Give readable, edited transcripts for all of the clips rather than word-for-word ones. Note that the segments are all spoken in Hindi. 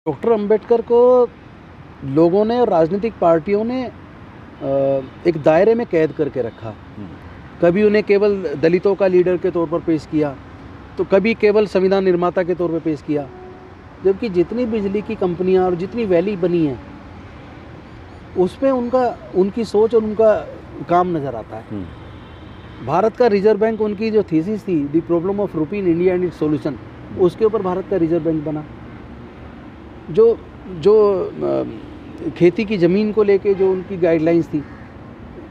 डॉक्टर अंबेडकर को लोगों ने और राजनीतिक पार्टियों ने एक दायरे में कैद करके रखा। कभी उन्हें केवल दलितों का लीडर के तौर पर पेश किया, तो कभी केवल संविधान निर्माता के तौर पर पेश किया। जबकि जितनी बिजली की कंपनियां और जितनी वैली बनी हैं, उसमें उनकी सोच और उनका काम नज़र आता है। भारत का रिजर्व बैंक, उनकी जो थीसिस थी, द प्रॉब्लम ऑफ रूपी in India and it's solution, उसके ऊपर भारत का रिजर्व बैंक बना। जो खेती की ज़मीन को लेके जो उनकी गाइडलाइंस थी,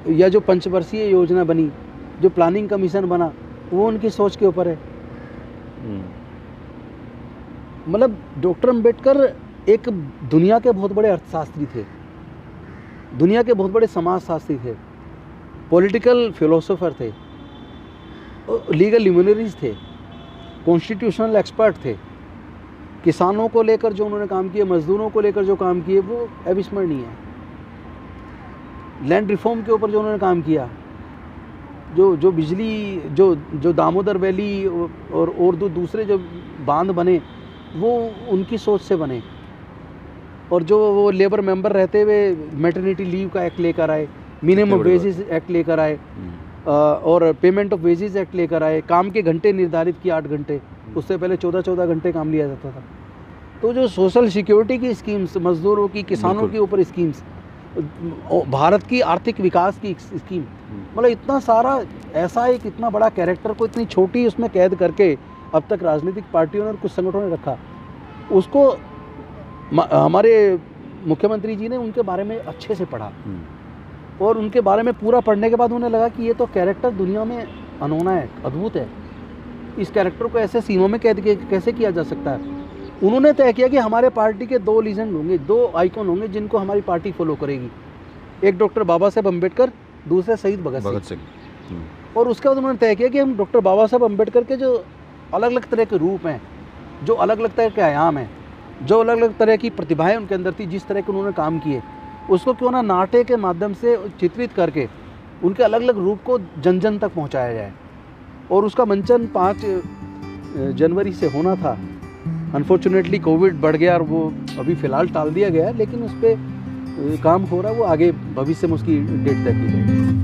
या जो पंचवर्षीय योजना बनी, जो प्लानिंग कमीशन बना, वो उनकी सोच के ऊपर है। मतलब डॉक्टर अंबेडकर एक दुनिया के बहुत बड़े अर्थशास्त्री थे, दुनिया के बहुत बड़े समाजशास्त्री थे, पॉलिटिकल फिलोसोफर थे, लीगल ल्यूमिनरीज थे, कॉन्स्टिट्यूशनल एक्सपर्ट थे। किसानों को लेकर जो उन्होंने काम किए, मजदूरों को लेकर जो काम किए, वो अविस्मरणीय है। लैंड रिफॉर्म के ऊपर जो उन्होंने काम किया, जो बिजली, जो दामोदर वैली और दूसरे जो बांध बने, वो उनकी सोच से बने। और जो वो लेबर मेंबर रहते हुए मैटरनिटी लीव का एक्ट लेकर आए, मिनिमम वेजेस एक्ट लेकर आए, और पेमेंट ऑफ वेजेस एक्ट लेकर आए, काम के घंटे निर्धारित किए 8 घंटे, उससे पहले 14-14 घंटे काम लिया जाता था। तो जो सोशल सिक्योरिटी की स्कीम्स, मजदूरों की, किसानों के ऊपर स्कीम्स, भारत की आर्थिक विकास की स्कीम, मतलब इतना सारा, ऐसा एक इतना बड़ा कैरेक्टर को इतनी छोटी उसमें कैद करके अब तक राजनीतिक पार्टियों ने और कुछ संगठनों ने रखा। उसको हमारे मुख्यमंत्री जी ने उनके बारे में अच्छे से पढ़ा, और उनके बारे में पूरा पढ़ने के बाद उन्हें लगा कि ये तो कैरेक्टर दुनिया में अनोना है, अद्भुत है। इस कैरेक्टर को ऐसे सीमों में कैद कैसे किया जा सकता है। उन्होंने तय किया कि हमारे पार्टी के 2 लीजेंड होंगे, 2 आइकॉन होंगे, जिनको हमारी पार्टी फॉलो करेगी। एक डॉक्टर बाबा साहब अम्बेडकर, दूसरे शहीद भगत सिंह। और उसके बाद उन्होंने तय किया कि हम डॉक्टर बाबा साहब अम्बेडकर के जो अलग अलग तरह के रूप हैं, जो अलग अलग तरह के आयाम हैं, जो अलग अलग तरह की प्रतिभाएं उनके अंदर थी, जिस तरह के उन्होंने काम किए, उसको क्यों ना नाट्य के माध्यम से चित्रित करके उनके अलग अलग रूप को जन जन तक पहुंचाया जाए। और उसका मंचन 5 जनवरी से होना था। अनफॉर्चुनेटली कोविड बढ़ गया और वो अभी फ़िलहाल टाल दिया गया है, लेकिन उस पर काम हो रहा है, वो आगे भविष्य में उसकी डेट तय की जाएगी।